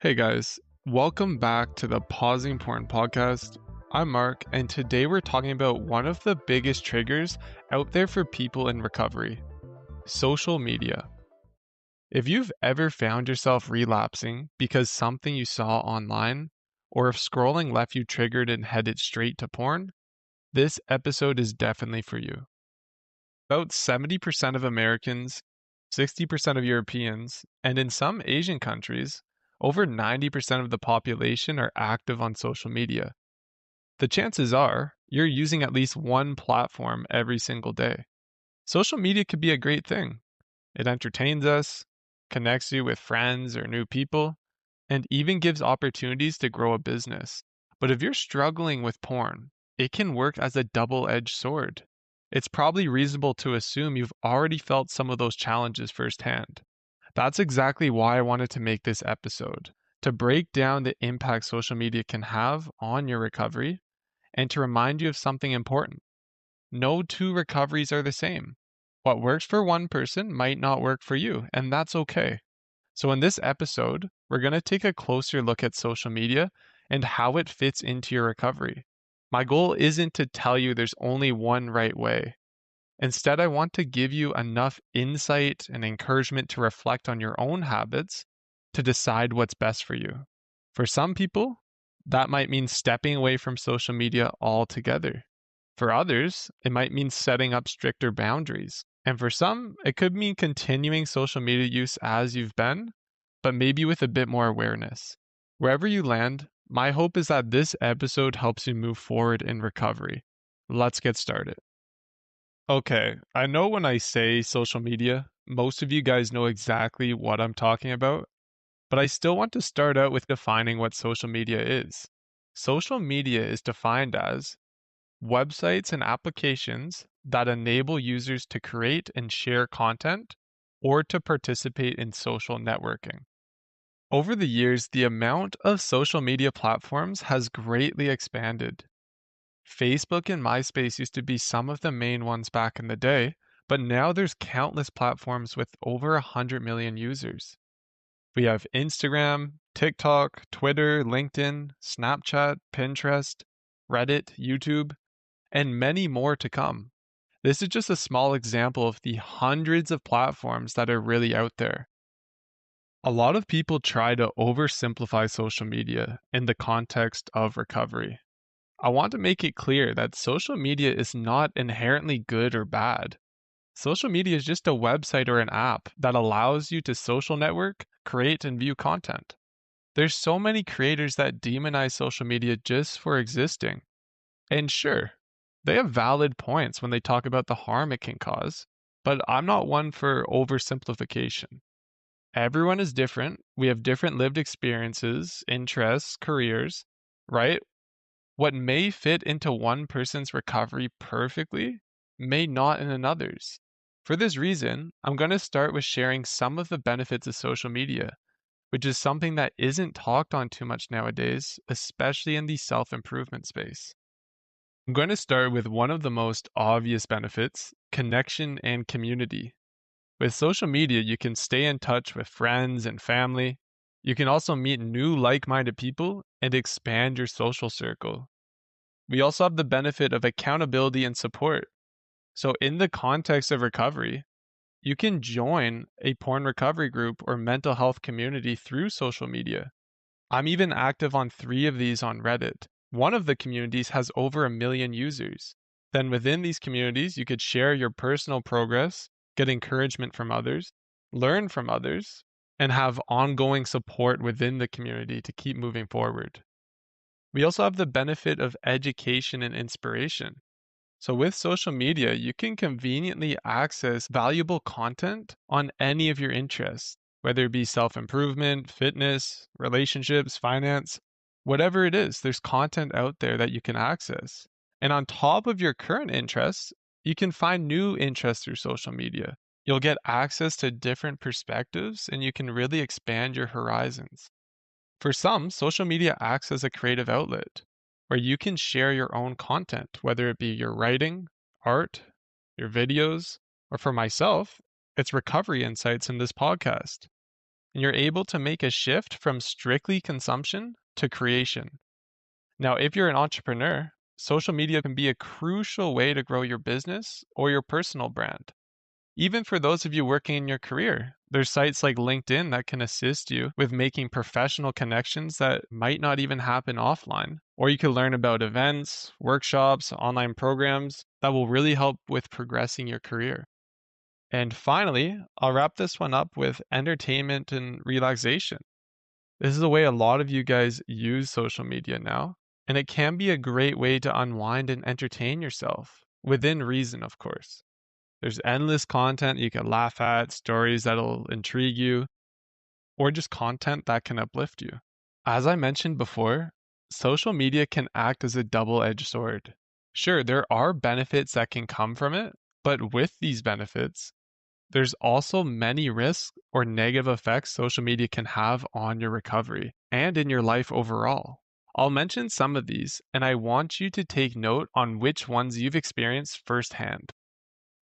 Hey guys, welcome back to the Pausing Porn podcast. I'm Mark, and today we're talking about one of the biggest triggers out there for people in recovery: social media. If you've ever found yourself relapsing because something you saw online, or if scrolling left you triggered and headed straight to porn, this episode is definitely for you. About 70% of Americans, 60% of Europeans, and in some Asian countries, over 90% of the population are active on social media. The chances are you're using at least one platform every single day. Social media could be a great thing. It entertains us, connects you with friends or new people, and even gives opportunities to grow a business. But if you're struggling with porn, it can work as a double-edged sword. It's probably reasonable to assume you've already felt some of those challenges firsthand. That's exactly why I wanted to make this episode, to break down the impact social media can have on your recovery and to remind you of something important. No two recoveries are the same. What works for one person might not work for you, and that's okay. So, in this episode, we're going to take a closer look at social media and how it fits into your recovery. My goal isn't to tell you there's only one right way. Instead, I want to give you enough insight and encouragement to reflect on your own habits to decide what's best for you. For some people, that might mean stepping away from social media altogether. For others, it might mean setting up stricter boundaries. And for some, it could mean continuing social media use as you've been, but maybe with a bit more awareness. Wherever you land, my hope is that this episode helps you move forward in recovery. Let's get started. Okay, I know when I say social media, most of you guys know exactly what I'm talking about, but I still want to start out with defining what social media is. Social media is defined as websites and applications that enable users to create and share content or to participate in social networking. Over the years, the amount of social media platforms has greatly expanded. Facebook and MySpace used to be some of the main ones back in the day, but now there's countless platforms with over 100 million users. We have Instagram, TikTok, Twitter, LinkedIn, Snapchat, Pinterest, Reddit, YouTube, and many more to come. This is just a small example of the hundreds of platforms that are really out there. A lot of people try to oversimplify social media in the context of recovery. I want to make it clear that social media is not inherently good or bad. Social media is just a website or an app that allows you to social network, create, and view content. There's so many creators that demonize social media just for existing. And sure, they have valid points when they talk about the harm it can cause, but I'm not one for oversimplification. Everyone is different. We have different lived experiences, interests, careers, right? What may fit into one person's recovery perfectly may not in another's. For this reason, I'm going to start with sharing some of the benefits of social media, which is something that isn't talked on too much nowadays, especially in the self improvement space. I'm going to start with one of the most obvious benefits: connection and community. With social media, you can stay in touch with friends and family. You can also meet new like minded people and expand your social circle. We also have the benefit of accountability and support. So, in the context of recovery, you can join a porn recovery group or mental health community through social media. I'm even active on 3 of these on Reddit. One of the communities has over 1 million users. Then within these communities, you could share your personal progress, get encouragement from others, learn from others, and have ongoing support within the community to keep moving forward. We also have the benefit of education and inspiration. So, with social media, you can conveniently access valuable content on any of your interests, whether it be self improvement, fitness, relationships, finance, whatever it is, there's content out there that you can access. And on top of your current interests, you can find new interests through social media. You'll get access to different perspectives and you can really expand your horizons. For some, social media acts as a creative outlet where you can share your own content, whether it be your writing, art, your videos, or for myself, it's recovery insights in this podcast. and you're able to make a shift from strictly consumption to creation. Now, if you're an entrepreneur, social media can be a crucial way to grow your business or your personal brand. Even for those of you working in your career, there's sites like LinkedIn that can assist you with making professional connections that might not even happen offline. Or you can learn about events, workshops, online programs that will really help with progressing your career. And finally, I'll wrap this one up with entertainment and relaxation. This is the way a lot of you guys use social media now, and it can be a great way to unwind and entertain yourself, within reason, of course. There's endless content you can laugh at, stories that'll intrigue you, or just content that can uplift you. As I mentioned before, social media can act as a double edged sword. Sure, there are benefits that can come from it, but with these benefits, there's also many risks or negative effects social media can have on your recovery and in your life overall. I'll mention some of these, and I want you to take note on which ones you've experienced firsthand.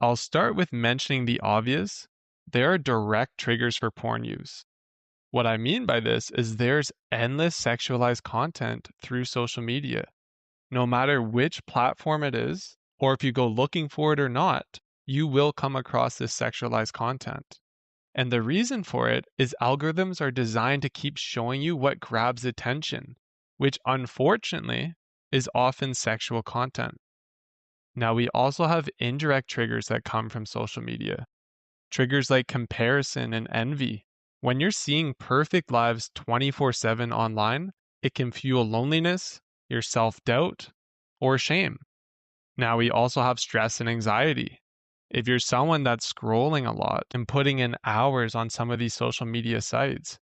I'll start with mentioning the obvious. There are direct triggers for porn use. What I mean by this is there's endless sexualized content through social media. No matter which platform it is, or if you go looking for it or not, you will come across this sexualized content. And the reason for it is algorithms are designed to keep showing you what grabs attention, which unfortunately is often sexual content. Now, we also have indirect triggers that come from social media. Triggers like comparison and envy. When you're seeing perfect lives 24/7 online, it can fuel loneliness, your self doubt, or shame. Now, we also have stress and anxiety. If you're someone that's scrolling a lot and putting in hours on some of these social media sites,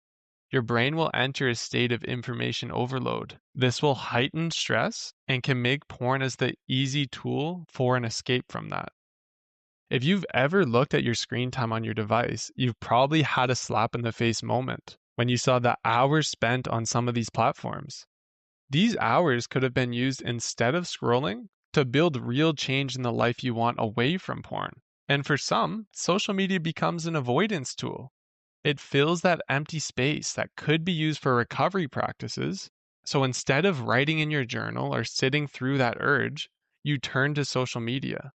your brain will enter a state of information overload. This will heighten stress and can make porn as the easy tool for an escape from that. If you've ever looked at your screen time on your device, you've probably had a slap in the face moment when you saw the hours spent on some of these platforms. These hours could have been used instead of scrolling to build real change in the life you want away from porn. And for some, social media becomes an avoidance tool. It fills that empty space that could be used for recovery practices. So instead of writing in your journal or sitting through that urge, you turn to social media.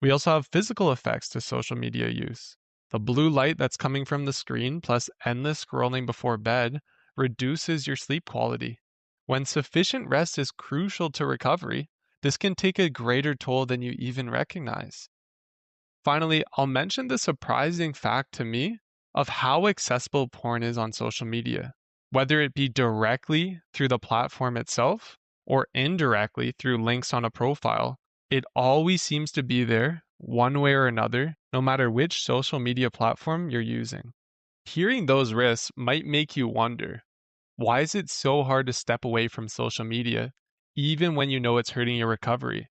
We also have physical effects to social media use. The blue light that's coming from the screen plus endless scrolling before bed reduces your sleep quality. When sufficient rest is crucial to recovery, this can take a greater toll than you even recognize. Finally, I'll mention the surprising fact to me of how accessible porn is on social media, whether it be directly through the platform itself or indirectly through links on a profile. It always seems to be there, one way or another, no matter which social media platform you're using. Hearing those risks might make you wonder, why is it so hard to step away from social media, even when you know it's hurting your recovery?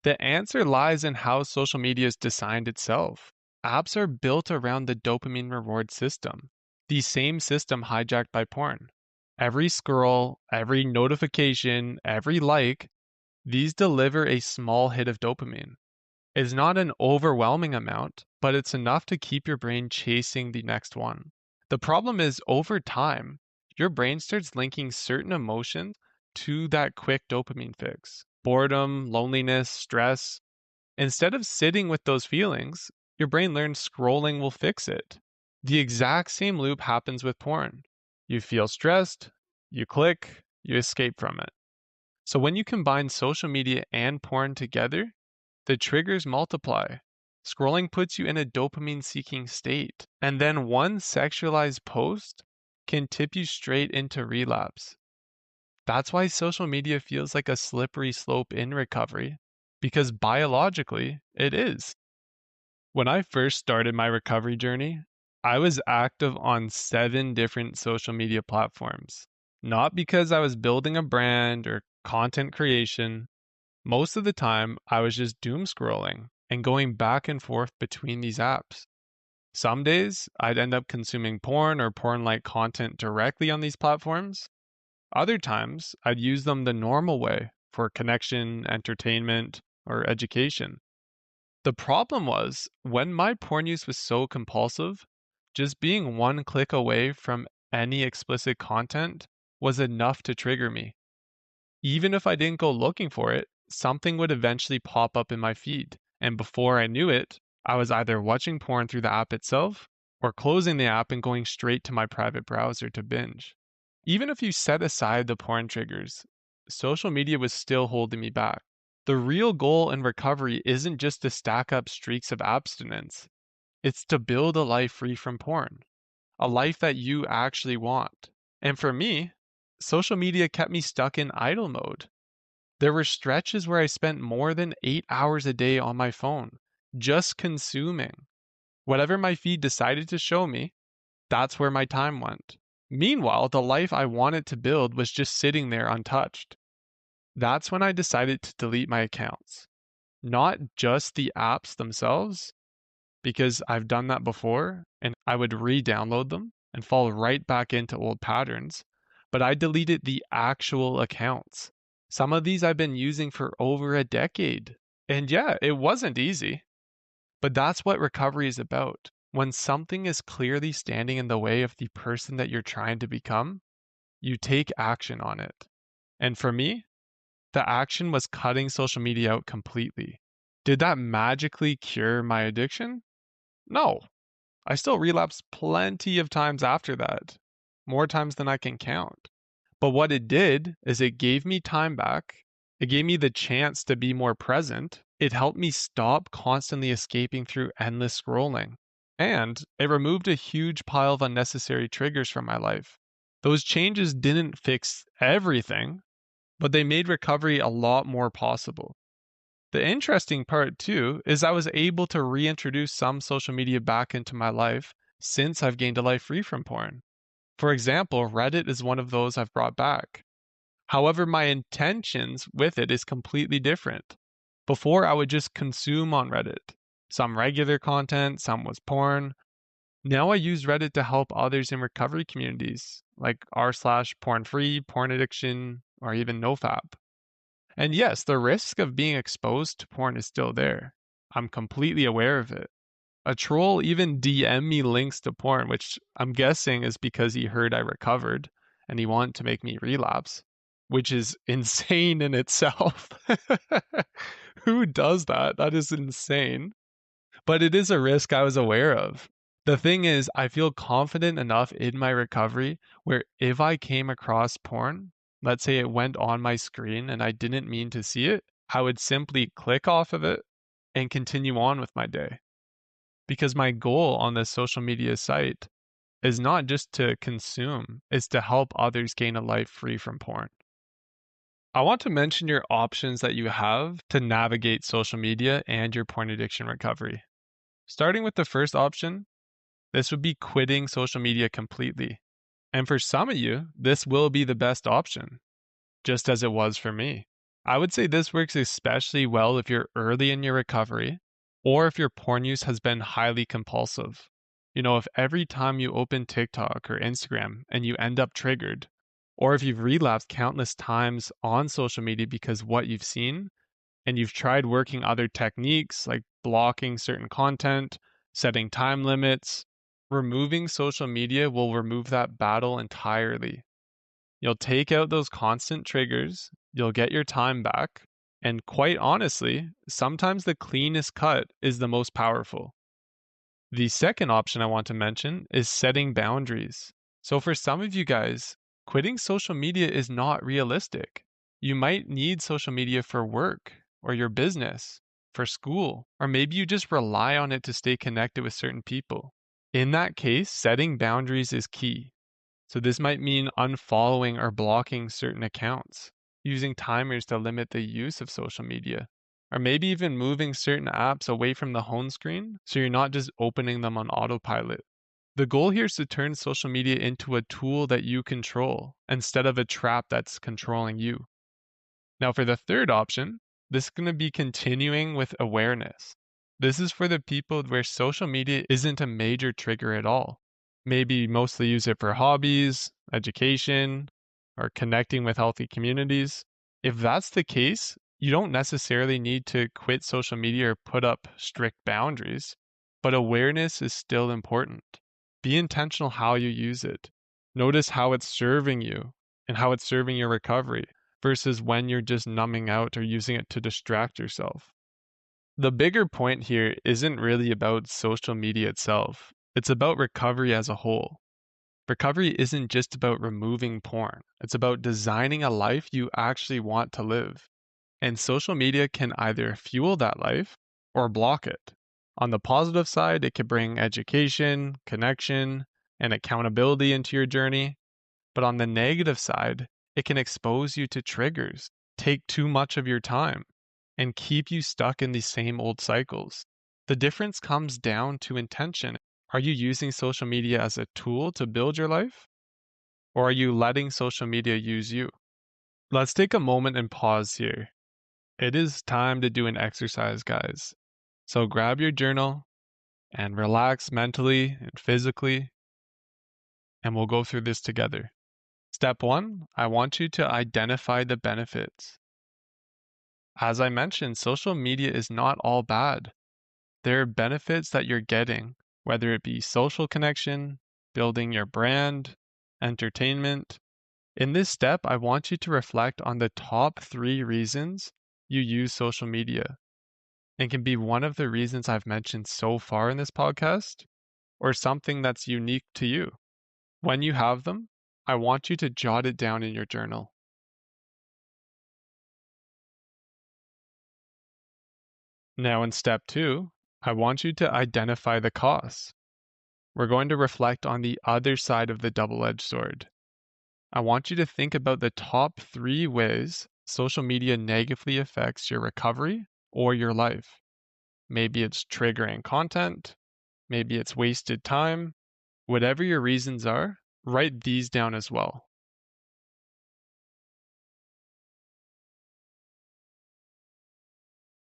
The answer lies in how social media is designed itself. Apps are built around the dopamine reward system, the same system hijacked by porn. Every scroll, every notification, every like, these deliver a small hit of dopamine. It's not an overwhelming amount, but it's enough to keep your brain chasing the next one. The problem is, over time, your brain starts linking certain emotions to that quick dopamine fix. Boredom, loneliness, stress. Instead of sitting with those feelings, your brain learns scrolling will fix it. The exact same loop happens with porn. You feel stressed, you click, you escape from it. So when you combine social media and porn together, the triggers multiply. Scrolling puts you in a dopamine seeking state, and then one sexualized post can tip you straight into relapse. That's why social media feels like a slippery slope in recovery, because biologically, it is. When I first started my recovery journey, I was active on 7 different social media platforms. Not because I was building a brand or content creation. Most of the time, I was just doom scrolling and going back and forth between these apps. Some days, I'd end up consuming porn or porn like content directly on these platforms. Other times, I'd use them the normal way for connection, entertainment, or education. The problem was, when my porn use was so compulsive, Just being one click away from any explicit content was enough to trigger me. Even if I didn't go looking for it, something would eventually pop up in my feed. And before I knew it, I was either watching porn through the app itself or closing the app and going straight to my private browser to binge. Even if you set aside the porn triggers, social media was still holding me back. The real goal in recovery isn't just to stack up streaks of abstinence, it's to build a life free from porn, a life that you actually want. And for me, social media kept me stuck in idle mode. There were stretches where I spent more than 8 hours a day on my phone, just consuming. Whatever my feed decided to show me, that's where my time went. Meanwhile, the life I wanted to build was just sitting there untouched. That's when I decided to delete my accounts. Not just the apps themselves, because I've done that before and I would re download them and fall right back into old patterns, but I deleted the actual accounts. Some of these I've been using for over a decade. And yeah, it wasn't easy, but that's what recovery is about. When something is clearly standing in the way of the person that you're trying to become, you take action on it. And for me, the action was cutting social media out completely. Did that magically cure my addiction? No. I still relapsed plenty of times after that, more times than I can count. But what it did is it gave me time back. It gave me the chance to be more present. It helped me stop constantly escaping through endless scrolling. And it removed a huge pile of unnecessary triggers from my life. Those changes didn't fix everything, but they made recovery a lot more possible. The interesting part, too, is I was able to reintroduce some social media back into my life since I've gained a life free from porn. For example, Reddit is one of those I've brought back. However, my intentions with it is completely different. Before, I would just consume on Reddit. Some regular content, some was porn. Now I use Reddit to help others in recovery communities, like r/porn free, porn addiction, or even nofap. And yes, the risk of being exposed to porn is still there. I'm completely aware of it. A troll even DM me links to porn, which I'm guessing is because he heard I recovered and he wanted to make me relapse, which is insane in itself. Who does that? That is insane. But it is a risk I was aware of. The thing is, I feel confident enough in my recovery where if I came across porn, let's say it went on my screen and I didn't mean to see it, I would simply click off of it and continue on with my day. Because my goal on this social media site is not just to consume, it's to help others gain a life free from porn. I want to mention your options that you have to navigate social media and your porn addiction recovery. Starting with the first option, this would be quitting social media completely. And for some of you, this will be the best option, just as it was for me. I would say this works especially well if you're early in your recovery or if your porn use has been highly compulsive. You know, if every time you open TikTok or Instagram and you end up triggered, or if you've relapsed countless times on social media because what you've seen, and you've tried working other techniques like blocking certain content, setting time limits, removing social media will remove that battle entirely. You'll take out those constant triggers, you'll get your time back, and quite honestly, sometimes the cleanest cut is the most powerful. The second option I want to mention is setting boundaries. So for some of you guys, quitting social media is not realistic. You might need social media for work or your business, for school, or maybe you just rely on it to stay connected with certain people. In that case, setting boundaries is key. So this might mean unfollowing or blocking certain accounts, using timers to limit the use of social media, or maybe even moving certain apps away from the home screen so you're not just opening them on autopilot. The goal here is to turn social media into a tool that you control instead of a trap that's controlling you. Now, for the third option, this is going to be continuing with awareness. This is for the people where social media isn't a major trigger at all. Maybe mostly use it for hobbies, education, or connecting with healthy communities. If that's the case, you don't necessarily need to quit social media or put up strict boundaries, but awareness is still important. Be intentional how you use it. Notice how it's serving you and how it's serving your recovery versus when you're just numbing out or using it to distract yourself. The bigger point here isn't really about social media itself, it's about recovery as a whole. Recovery isn't just about removing porn, it's about designing a life you actually want to live. And social media can either fuel that life or block it. On the positive side, it can bring education, connection, and accountability into your journey. But on the negative side, it can expose you to triggers, take too much of your time, and keep you stuck in these same old cycles. The difference comes down to intention. Are you using social media as a tool to build your life? Or are you letting social media use you? Let's take a moment and pause here. It is time to do an exercise, guys. So grab your journal and relax mentally and physically, and we'll go through this together. Step 1, I want you to identify the benefits. As I mentioned, social media is not all bad. There are benefits that you're getting, whether it be social connection, building your brand, entertainment. In this step, I want you to reflect on the top 3 reasons you use social media. It can be one of the reasons I've mentioned so far in this podcast, or something that's unique to you. When you have them, I want you to jot it down in your journal. Now, in step 2, I want you to identify the costs. We're going to reflect on the other side of the double-edged sword. I want you to think about the top 3 ways social media negatively affects your recovery or your life. Maybe it's triggering content, maybe it's wasted time. Whatever your reasons are, write these down as well.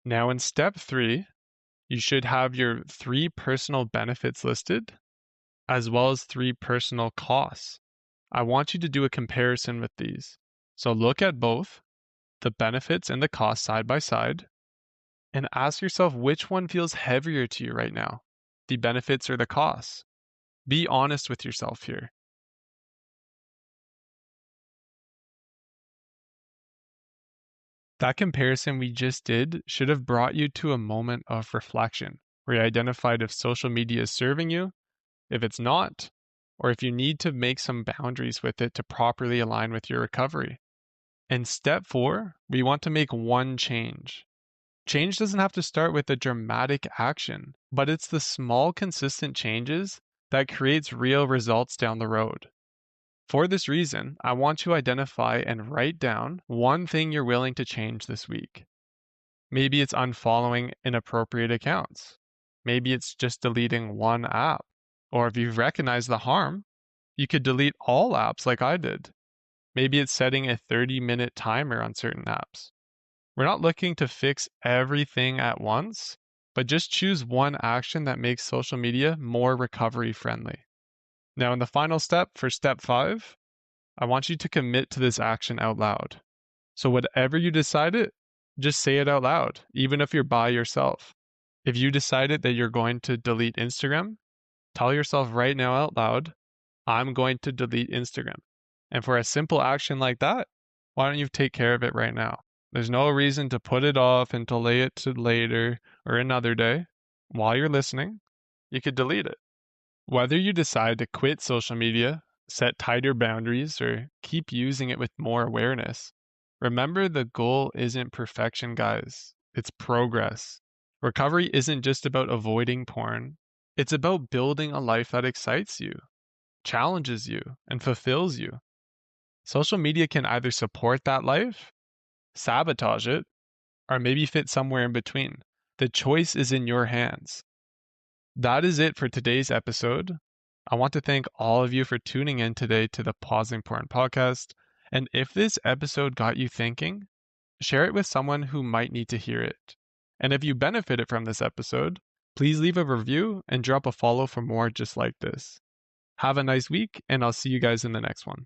Now, in step 3, you should have your 3 personal benefits listed, as well as 3 personal costs. I want you to do a comparison with these. So look at both, the benefits and the costs side by side, and ask yourself which one feels heavier to you right now, the benefits or the costs. Be honest with yourself here. That comparison we just did should have brought you to a moment of reflection where you identified if social media is serving you, if it's not, or if you need to make some boundaries with it to properly align with your recovery. In step 4, we want to make one change. Change doesn't have to start with a dramatic action, but it's the small, consistent changes that creates real results down the road. For this reason, I want to identify and write down one thing you're willing to change this week. Maybe it's unfollowing inappropriate accounts. Maybe it's just deleting one app. Or if you've recognized the harm, you could delete all apps like I did. Maybe it's setting a 30-minute timer on certain apps. We're not looking to fix everything at once, but just choose one action that makes social media more recovery friendly. Now, in the final step for step 5, I want you to commit to this action out loud. So, whatever you decided, just say it out loud, even if you're by yourself. If you decided that you're going to delete Instagram, tell yourself right now out loud, I'm going to delete Instagram. And for a simple action like that, why don't you take care of it right now? There's no reason to put it off and delay it to later or another day. While you're listening, you could delete it. Whether you decide to quit social media, set tighter boundaries, or keep using it with more awareness, remember the goal isn't perfection, guys. It's progress. Recovery isn't just about avoiding porn, it's about building a life that excites you, challenges you, and fulfills you. Social media can either support that life, sabotage it, or maybe fit somewhere in between. The choice is in your hands. That is it for today's episode. I want to thank all of you for tuning in today to the Pausing Porn podcast. And if this episode got you thinking, share it with someone who might need to hear it. And if you benefited from this episode, please leave a review and drop a follow for more just like this. Have a nice week, and I'll see you guys in the next one.